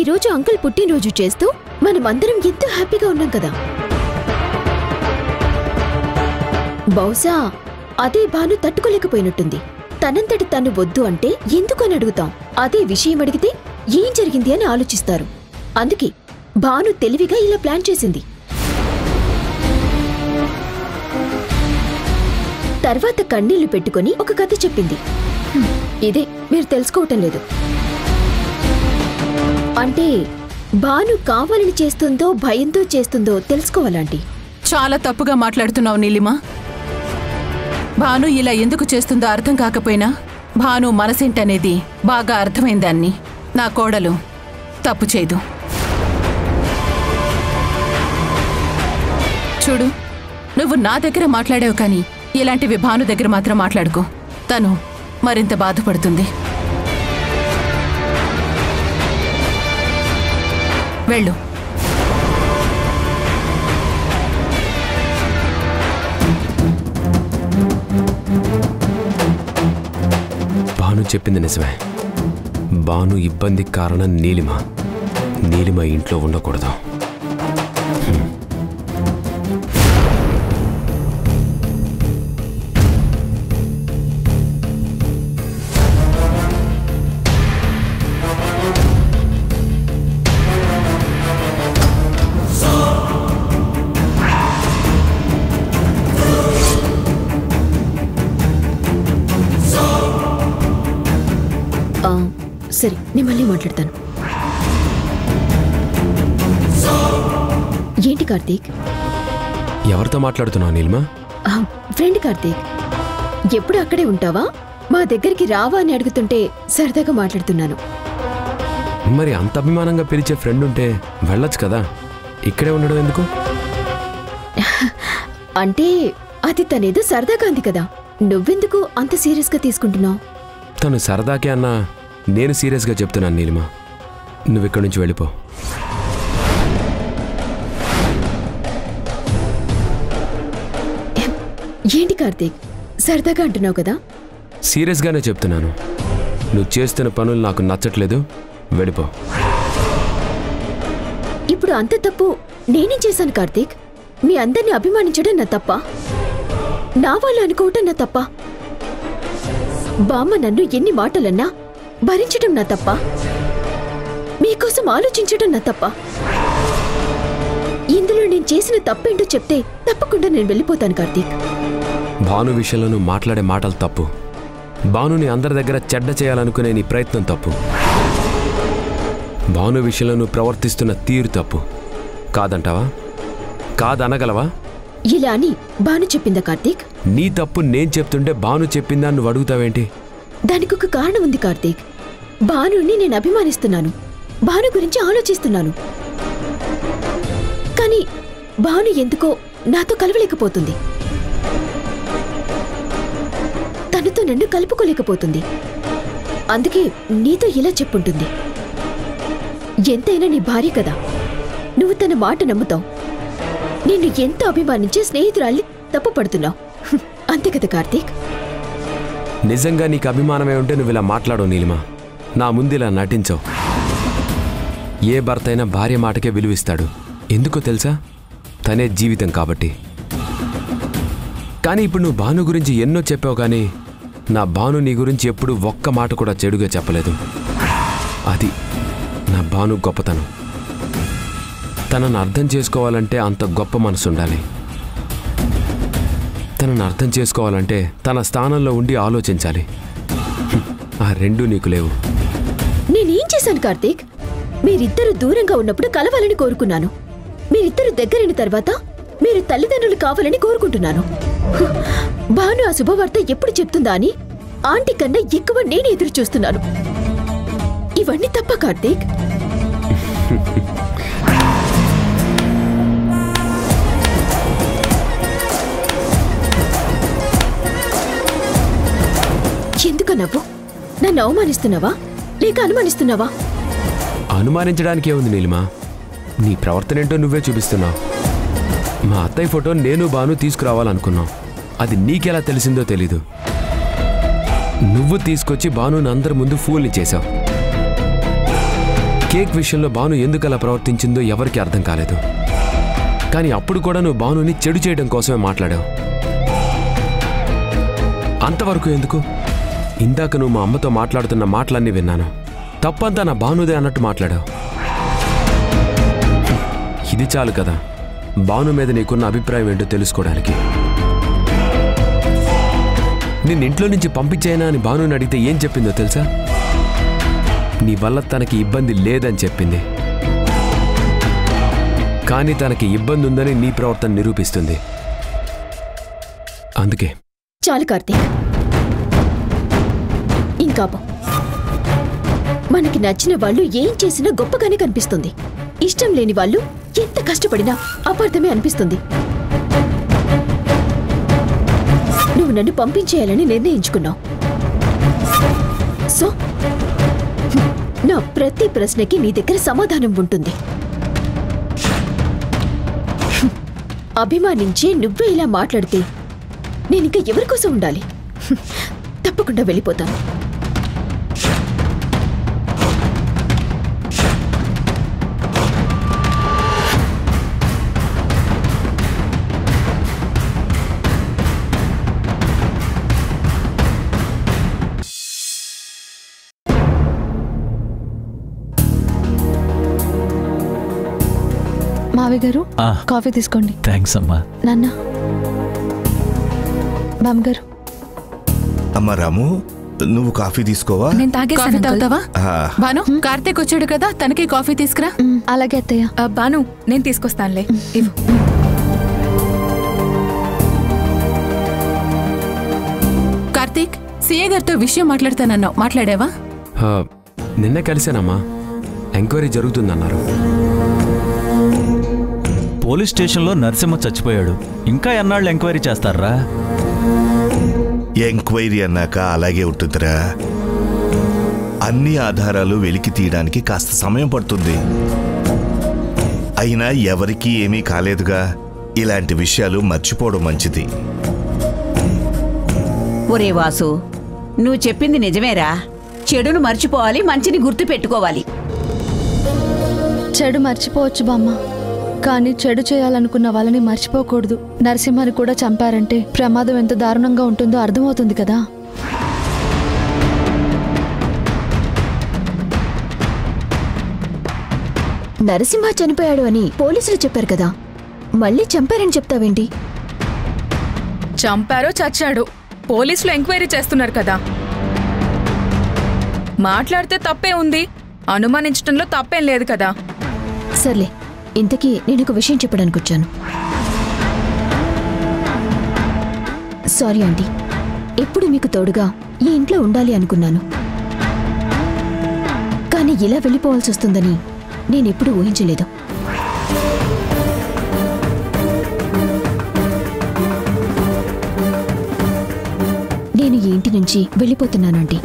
రోజు అంకుల్ పుట్టినరోజు చేస్తూ మనమందరం ఎంతో హ్యాపీగా ఉన్నాం కదా. బహుశా అదే భాను తట్టుకోలేకపోయినట్టుంది. తనంతటి తను వద్దు అంటే ఎందుకు అని అడుగుతాం. అదే విషయం అడిగితే ఏం జరిగింది అని ఆలోచిస్తారు. అందుకే భాను తెలివిగా ఇలా ప్లాన్ చేసింది. తర్వాత కన్నీళ్లు పెట్టుకుని ఒక కథ చెప్పింది. ఇదే మీరు తెలుసుకోవటం లేదు. అంటే భాను కావాలని చేస్తుందో భయంతో చేస్తుందో తెలుసుకోవాలంటీ. చాలా తప్పుగా మాట్లాడుతున్నావు నీలిమా. భాను ఇలా ఎందుకు చేస్తుందో అర్థం కాకపోయినా భాను మనసేంటనేది బాగా అర్థమైందాన్ని. నా కోడలు తప్పు చేయదు. చూడు, నువ్వు నా దగ్గర మాట్లాడావు కానీ ఇలాంటివి భాను దగ్గర మాత్రం మాట్లాడుకో. తను మరింత బాధపడుతుంది. వెళ్ళు. భాను చెప్పింది నిజమే. భాను ఇబ్బంది కారణం నీలిమ. నీలిమ ఇంట్లో ఉండకూడదు. సరే, నేను మళ్ళీ మాట్లాడతాను. ఏంటి కార్తీక్? ఎవరితో మాట్లాడుతున్నావు నీలిమ? ఫ్రెండ్ కార్తీక్. ఎప్పుడు అక్కడే ఉంటావా? మా దగ్గరికి రావా అని అడుగుతుంటే సరదాగా మాట్లాడుతున్నాను. మరి అంత అభిమానంగా పిలిచే ఫ్రెండ్ ఉంటే వెళ్ళొచ్చు కదా, ఇక్కడే ఉండడం ఎందుకు? అంటే అది తనేదో సరదాగా అంది కదా, నువ్వెందుకు అంత సీరియస్గా తీసుకుంటున్నావు? తను సరదాకే అన్నా నేను సీరియస్గా చెప్తున్నాను నీలిమ. నువ్వు ఇక్కడి నుంచి వెళ్ళిపో. ఏంటి కార్తీక్, సరదాగా అంటున్నావు కదా? సీరియస్గానే చెప్తున్నాను. నువ్వు చేస్తున్న పనులు నాకు నచ్చట్లేదు, వెళ్ళిపో. ఇప్పుడు అంత తప్పు నేనేం చేశాను కార్తీక్? మీ అందరినీ అభిమానించడం నా తప్ప? నా వాళ్ళు అనుకోవటం నా తప్ప? బామ్మ నన్ను ఎన్ని మాటలన్నా భరించడం నా తప్ప? మీకోసం ఆలోచించడం నా తప్ప? ఇందులో నేను చేసిన తప్పేంటో చెప్తే తప్పకుండా నేను వెళ్ళిపోతాను కార్తీక్. భాను విషయంలో నువ్వు మాట్లాడే మాటలు తప్పు. భానుని అందరి దగ్గర చెడ్డ చేయాలనుకునే నీ ప్రయత్నం తప్పు. భాను విషయంలో నువ్వు ప్రవర్తిస్తున్న తీరు తప్పు. కాదంటావా? కాదనగలవా? ఇలా అని భాను చెప్పిందా కార్తీక్? నీ తప్పు నేను చెప్తుంటే భాను చెప్పిందా నువ్వు అడుగుతావేంటి? దానికి ఒక కారణం ఉంది కార్తీక్. భానుని నేను అభిమానిస్తున్నాను, భాను గురించి ఆలోచిస్తున్నాను. కానీ భాను ఎందుకో నాతో కలవలేకపోతుంది, తనతో నన్ను కలుపుకోలేకపోతుంది. అందుకే నీతో ఇలా చెప్పుంటుంది. ఎంతైనా నీ భార్య కదా, నువ్వు తన మాట నమ్ముతావు. నిన్ను ఎంత అభిమానించే స్నేహితురాల్ని తప్పుపడుతున్నావు. అంతే కదా కార్తీక్? నిజంగా నీకు అభిమానమే ఉంటే నువ్వు ఇలా మాట్లాడవు నీలిమ. నా ముందు ఇలా నటించవు. ఏ భర్త అయినా భార్య మాటకే విలువిస్తాడు. ఎందుకో తెలుసా? తనే జీవితం కాబట్టి. కానీ ఇప్పుడు నువ్వు భాను గురించి ఎన్నో చెప్పావు, కానీ నా భాను నీ గురించి ఎప్పుడు ఒక్క మాట కూడా చెడుగా చెప్పలేదు. అది నా భాను గొప్పతనం. తనను అర్థం చేసుకోవాలంటే అంత గొప్ప మనసు ఉండాలి. తనను అర్థం చేసుకోవాలంటే తన స్థానంలో ఉండి ఆలోచించాలి. ఆ రెండూ నీకు లేవు. నేనేం చేశాను కార్తీక్? మీరిద్దరు దూరంగా ఉన్నప్పుడు కలవాలని కోరుకున్నాను. మీరిద్దరు దగ్గరైన తర్వాత మీరు తల్లిదండ్రులు కావాలని కోరుకుంటున్నాను. భాను ఆ శుభవార్త ఎప్పుడు చెప్తుందా అని ఆంటీ కన్నా ఎక్కువ నేను ఎదురు చూస్తున్నాను. ఇవన్నీ తప్ప కార్తీక్? ఎందుకు నవ్వు? నన్ను అవమానిస్తున్నావా లేక అనుమానిస్తున్నావా? అనుమానించడానికే ఉంది నీలిమ. నీ ప్రవర్తన ఏంటో నువ్వే చూపిస్తున్నావు. మా అత్తయ్య ఫోటో నేను భాను తీసుకురావాలనుకున్నావు. అది నీకెలా తెలిసిందో తెలీదు. నువ్వు తీసుకొచ్చి భానుని అందరి ముందు ఫూల్ని చేశావు. కేక్ విషయంలో భాను ఎందుకు అలా ప్రవర్తించిందో ఎవరికీ అర్థం కాలేదు. కానీ అప్పుడు కూడా నువ్వు భానుని చెడు చేయడం కోసమే మాట్లాడావు. అంతవరకు ఎందుకు? ఇందాక నువ్వు మా అమ్మతో మాట్లాడుతున్న మాటలన్నీ విన్నాను. తప్పంతా నా భానుదే అన్నట్టు మాట్లాడావు. ఇది చాలు కదా భాను మీద నీకున్న అభిప్రాయం ఏంటో తెలుసుకోవడానికి. నిన్ను ఇంట్లో నుంచి పంపించేనా అని భానుని అడిగితే ఏం చెప్పిందో తెలుసా? నీ వల్ల తనకి ఇబ్బంది లేదని చెప్పింది. కానీ తనకి ఇబ్బంది ఉందని నీ ప్రవర్తన నిరూపిస్తుంది. అందుకే చాలు కార్తీక్, ఇంకా మనకి నచ్చిన వాళ్ళు ఏం చేసినా గొప్పగానే కనిపిస్తుంది. ఇష్టం లేని వాళ్ళు ఎంత కష్టపడినా అపార్థమే అనిపిస్తుంది. నువ్వు నన్ను పంపించేయాలని నిర్ణయించుకున్నావు. సో నా ప్రతి ప్రశ్నకి నీ దగ్గర సమాధానం ఉంటుంది. అభిమానించే నువ్వే ఇలా మాట్లాడితే నేనింకా ఎవరి కోసం ఉండాలి? తప్పకుండా వెళ్ళిపోతాను. మావి గారు కాఫీ తీసుకోండి. థ్యాంక్స్ అమ్మా. నాన్న, బామ్మగారు. అమ్మా రాము, నువ్వు కాఫీ తీసుకోవా? నేను తాగేసాను. తాగుతావా? భాను, కార్తీక్ వచ్చాడు కదా, తనకి కాఫీ తీసుకురా. అలాగే అత్తయ్య. బాను, నేను తీసుకొస్తానులే. ఇవ్వు. కార్తీక్, సిఏ గారితో విషయం మాట్లాడతానన్నావు, మాట్లాడావా? నిన్న కలిసానమ్మా. ఎంక్వైరీ జరుగుతుందన్నారు. పోలీస్ స్టేషన్లో నరసింహ చచ్చిపోయాడు. ఇంకా ఎన్నాళ్ళు ఎంక్వైరీ చేస్తారా? ఎంక్వైరీ అన్నాక అలాగే ఉంటుందిరా. అన్ని ఆధారాలు వెలికి తీయడానికి కాస్త సమయం పడుతుంది. అయినా ఎవరికీ ఏమీ కాలేదుగా. ఇలాంటి విషయాలు మర్చిపోవడం మంచిది. ఒరే వాసు, నువ్వు చెప్పింది నిజమేరా. చెడును మర్చిపోవాలి, మంచిని గుర్తు పెట్టుకోవాలి. చెడు మర్చిపోవచ్చు బామ్మ, కానీ చెడు చేయాలనుకున్న వాళ్ళని మర్చిపోకూడదు. నరసింహని కూడా చంపారంటే ప్రమాదం ఎంత దారుణంగా ఉంటుందో అర్థమవుతుంది కదా. నరసింహ చనిపోయాడు అని పోలీసులు చెప్పారు కదా, మళ్ళీ చంపారని చెప్తావేంటి? చంపారో చచ్చాడు, పోలీసులు ఎంక్వైరీ చేస్తున్నారు కదా. మాట్లాడితే తప్పే ఉంది, అనుమానించడంలో తప్పేం లేదు కదా. సర్లే, ఇంతకీ నేను ఒక విషయం చెప్పడానికి వచ్చాను. సారీ ఆంటీ, ఎప్పుడు మీకు తోడుగా ఈ ఇంట్లో ఉండాలి అనుకున్నాను. కానీ ఇలా వెళ్ళిపోవాల్సి వస్తుందని నేనెప్పుడూ ఊహించలేదు. నేను ఈ ఇంటి నుంచి వెళ్ళిపోతున్నాను ఆంటీ.